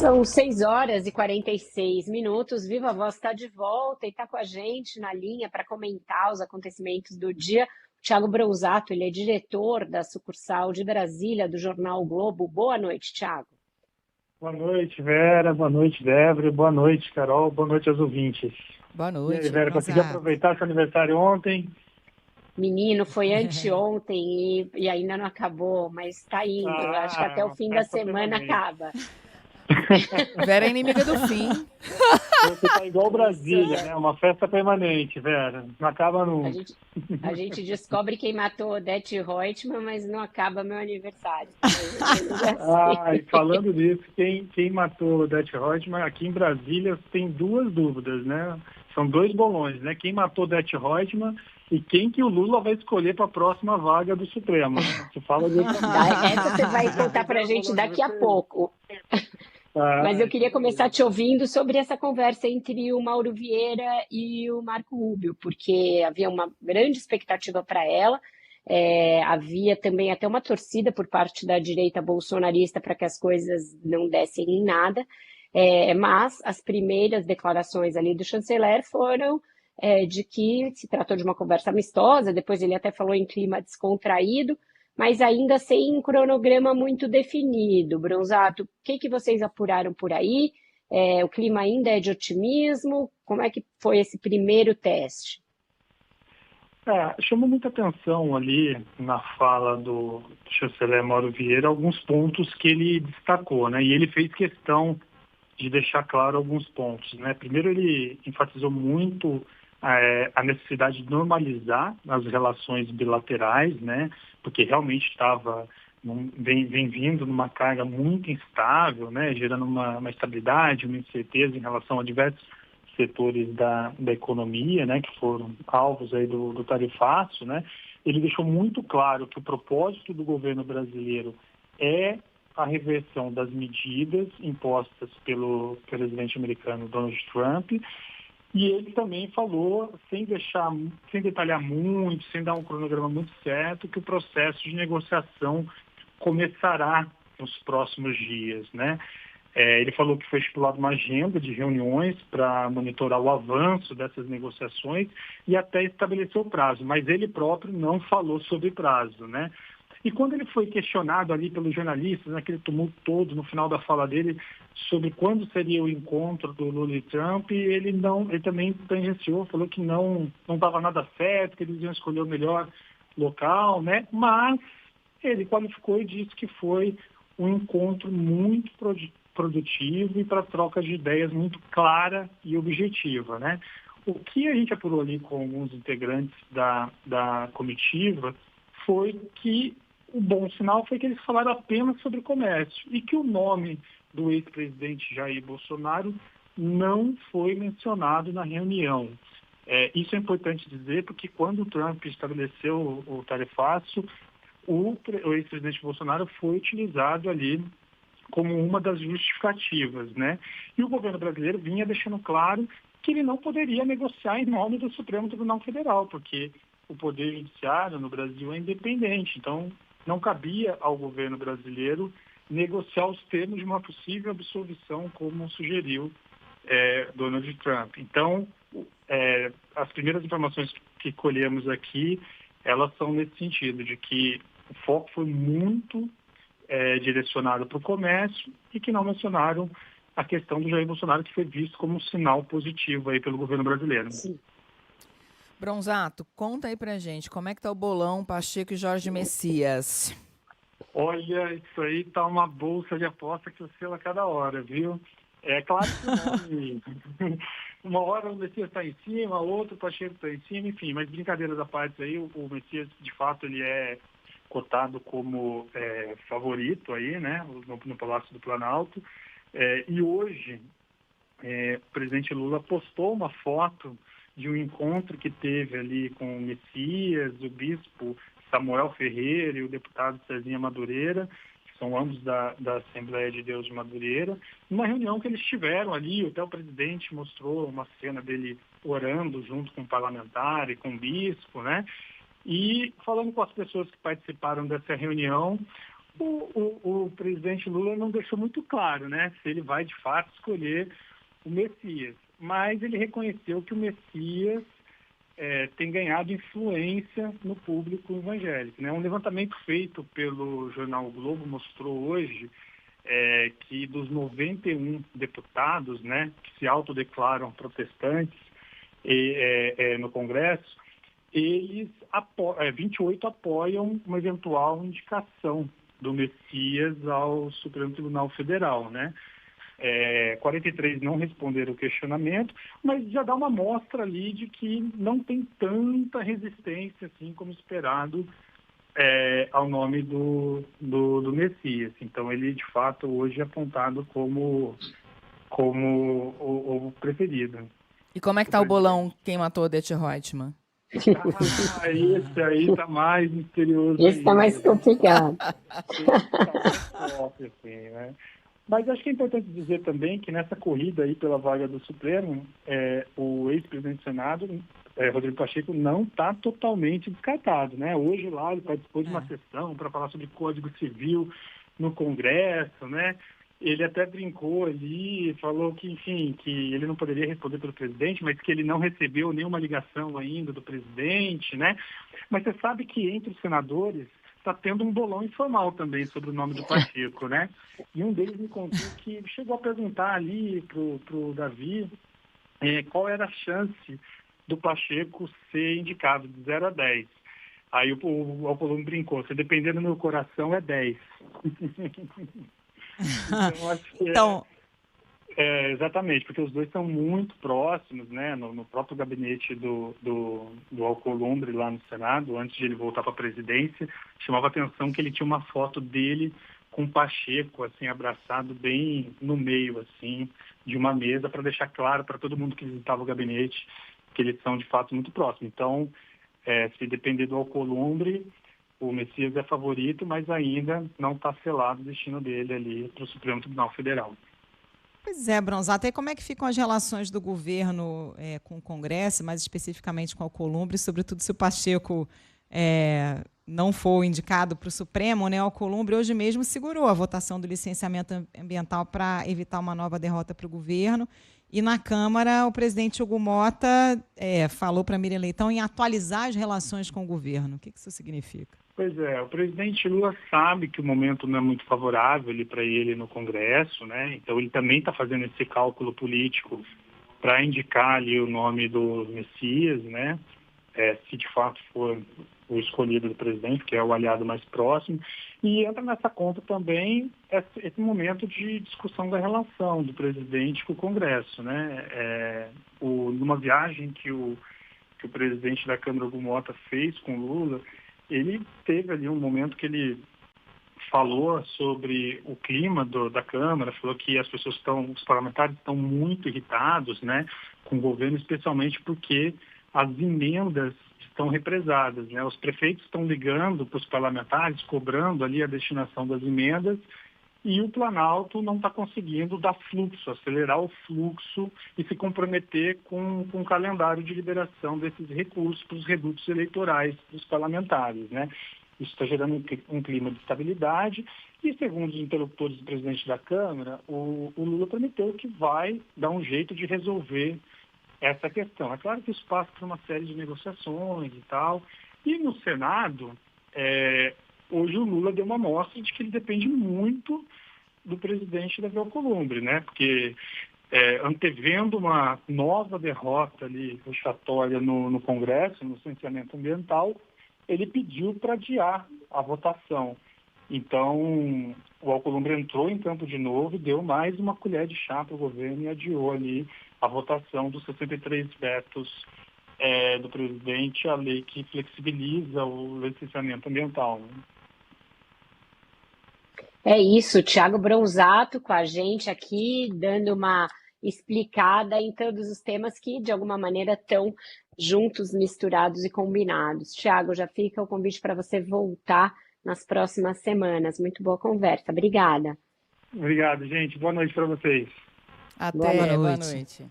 São 6 horas e 46 minutos. Viva a Voz está de volta e está com a gente na linha para comentar os acontecimentos do dia. O Thiago Bronzato, ele é diretor da sucursal de Brasília do jornal o Globo. Boa noite, Thiago. Boa noite, Vera. Boa noite, Débora. Boa noite, Carol. Boa noite aos ouvintes. Boa noite, e aí, Vera, consegui aproveitar seu aniversário ontem? Menino, foi anteontem e ainda não acabou, mas está indo. Acho que até o fim da semana acaba. Vera é inimiga do fim. Você tá igual Brasília, né? Uma festa permanente, Vera. Não acaba nunca. A gente descobre quem matou Odete Roitman, mas não acaba meu aniversário. Falando nisso, quem matou Odete Roitman, aqui em Brasília tem duas dúvidas, né? São dois bolões, né? Quem matou Odete Roitman e quem que o Lula vai escolher para a próxima vaga do Supremo. Você fala de outra coisa. Essa você vai contar para a gente daqui a pouco. Mas eu queria começar te ouvindo sobre essa conversa entre o Mauro Vieira e o Marco Rubio, porque havia uma grande expectativa para ela, havia também até uma torcida por parte da direita bolsonarista para que as coisas não dessem em nada, mas as primeiras declarações ali do chanceler foram de que se tratou de uma conversa amistosa, depois ele até falou em clima descontraído, mas ainda sem um cronograma muito definido. Bronzato, o que vocês apuraram por aí? O clima ainda é de otimismo? Como é que foi esse primeiro teste? Chamou muita atenção ali na fala do chanceler Mauro Vieira alguns pontos que ele destacou, né? E ele fez questão de deixar claro alguns pontos, né? Primeiro, ele enfatizou muito a necessidade de normalizar as relações bilaterais, né? Porque realmente vem vindo numa carga muito instável, né? Gerando uma instabilidade, uma incerteza em relação a diversos setores da economia, né? Que foram alvos aí do tarifaço, né? Ele deixou muito claro que o propósito do governo brasileiro é a reversão das medidas impostas pelo presidente americano Donald Trump. E ele também falou, sem detalhar muito, sem dar um cronograma muito certo, que o processo de negociação começará nos próximos dias, né? Ele falou que foi estipulada uma agenda de reuniões para monitorar o avanço dessas negociações e até estabelecer o prazo, mas ele próprio não falou sobre prazo, né? E quando ele foi questionado ali pelos jornalistas, naquele tumulto todo, no final da fala dele, sobre quando seria o encontro do Lula e Trump, ele também tangenciou, falou que não estava nada certo, que eles iam escolher o melhor local, né? Mas ele qualificou e disse que foi um encontro muito produtivo e para troca de ideias muito clara e objetiva, né? O que a gente apurou ali com alguns integrantes da comitiva foi que o bom sinal foi que eles falaram apenas sobre comércio e que o nome do ex-presidente Jair Bolsonaro não foi mencionado na reunião. Isso é importante dizer porque quando o Trump estabeleceu o tarifaço, o ex-presidente Bolsonaro foi utilizado ali como uma das justificativas, né? E o governo brasileiro vinha deixando claro que ele não poderia negociar em nome do Supremo Tribunal Federal, porque o Poder Judiciário no Brasil é independente, então não cabia ao governo brasileiro negociar os termos de uma possível absolvição, como sugeriu Donald Trump. Então, as primeiras informações que colhemos aqui, elas são nesse sentido, de que o foco foi muito direcionado para o comércio e que não mencionaram a questão do Jair Bolsonaro, que foi visto como um sinal positivo aí pelo governo brasileiro. Sim. Bronzato, conta aí pra gente, como é que tá o bolão Pacheco e Jorge Messias? Olha, isso aí tá uma bolsa de aposta que oscila a cada hora, viu? É claro que uma hora o Messias está em cima, outra o Pacheco está em cima, enfim, mas brincadeiras à parte aí, o Messias, de fato, ele é cotado como favorito aí, né, no Palácio do Planalto. E hoje, o presidente Lula postou uma foto de um encontro que teve ali com o Messias, o bispo Samuel Ferreira e o deputado Cezinha Madureira, que são ambos da Assembleia de Deus de Madureira, numa reunião que eles tiveram ali, até o presidente mostrou uma cena dele orando junto com o parlamentar e com o bispo, né? E falando com as pessoas que participaram dessa reunião, O presidente Lula não deixou muito claro, né, se ele vai de fato escolher o Messias, mas ele reconheceu que o Messias tem ganhado influência no público evangélico, né? Um levantamento feito pelo jornal o Globo mostrou hoje que dos 91 deputados, né, que se autodeclaram protestantes no Congresso, eles 28 apoiam uma eventual indicação do Messias ao Supremo Tribunal Federal, né? 43 não responderam o questionamento, mas já dá uma amostra ali de que não tem tanta resistência assim como esperado ao nome do Messias. Então ele de fato hoje é apontado como o preferido. E como é que está o bolão Quem Matou Odete Roitman? Esse aí está mais misterioso. Esse está mais complicado. Esse tá mais top, assim, né? Mas acho que é importante dizer também que nessa corrida aí pela vaga do Supremo, o ex-presidente do Senado, Rodrigo Pacheco, não está totalmente descartado, né? Hoje lá ele participou de uma sessão para falar sobre Código Civil no Congresso, né? Ele até brincou ali, falou que, enfim, que ele não poderia responder pelo presidente, mas que ele não recebeu nenhuma ligação ainda do presidente, né? Mas você sabe que entre os senadores está tendo um bolão informal também sobre o nome do Pacheco, né? E um deles me contou que chegou a perguntar ali pro Davi qual era a chance do Pacheco ser indicado de 0 a 10. Aí o Alcolumbre brincou, se depender do meu coração é 10. Então, acho que exatamente, porque os dois são muito próximos, né? No próprio gabinete do Alcolumbre lá no Senado, antes de ele voltar para a presidência, chamava a atenção que ele tinha uma foto dele com o Pacheco, assim, abraçado bem no meio, assim, de uma mesa, para deixar claro para todo mundo que visitava o gabinete que eles são, de fato, muito próximos. Então, se depender do Alcolumbre, o Messias é favorito, mas ainda não está selado o destino dele ali para o Supremo Tribunal Federal. Pois é, Bronzato, e como é que ficam as relações do governo com o Congresso, mais especificamente com o Alcolumbre, sobretudo se o Pacheco não for indicado para o Supremo, né? O Alcolumbre hoje mesmo segurou a votação do licenciamento ambiental para evitar uma nova derrota para o governo. E na Câmara, o presidente Hugo Mota falou para Miriam Leitão em atualizar as relações com o governo. O que isso significa? Pois é, o presidente Lula sabe que o momento não é muito favorável para ele no Congresso, né? Então ele também está fazendo esse cálculo político para indicar ali o nome do Messias, né? Se de fato for o escolhido do presidente, que é o aliado mais próximo. E entra nessa conta também esse momento de discussão da relação do presidente com o Congresso, né? Numa viagem que o presidente da Câmara, Hugo Mota, fez com Lula, ele teve ali um momento que ele falou sobre o clima da Câmara, falou que os parlamentares estão muito irritados, né, com o governo, especialmente porque as emendas estão represadas, né? Os prefeitos estão ligando para os parlamentares, cobrando ali a destinação das emendas, e o Planalto não está conseguindo dar fluxo, acelerar o fluxo e se comprometer com o calendário de liberação desses recursos para os redutos eleitorais dos parlamentares, né? Isso está gerando um clima de estabilidade e, segundo os interlocutores do presidente da Câmara, o Lula prometeu que vai dar um jeito de resolver essa questão. É claro que isso passa por uma série de negociações e tal. E no Senado, hoje o Lula deu uma amostra de que ele depende muito do presidente Davi Alcolumbre, né? Porque antevendo uma nova derrota ali vexatória no Congresso, no licenciamento ambiental, ele pediu para adiar a votação. Então, o Alcolumbre entrou em campo de novo e deu mais uma colher de chá para o governo e adiou ali a votação dos 63 vetos do presidente, a lei que flexibiliza o licenciamento ambiental, né? É isso, Thiago Bronzato com a gente aqui, dando uma explicada em todos os temas que, de alguma maneira, estão juntos, misturados e combinados. Thiago, já fica o convite para você voltar nas próximas semanas. Muito boa conversa. Obrigada. Obrigado, gente. Boa noite para vocês. Até, boa noite.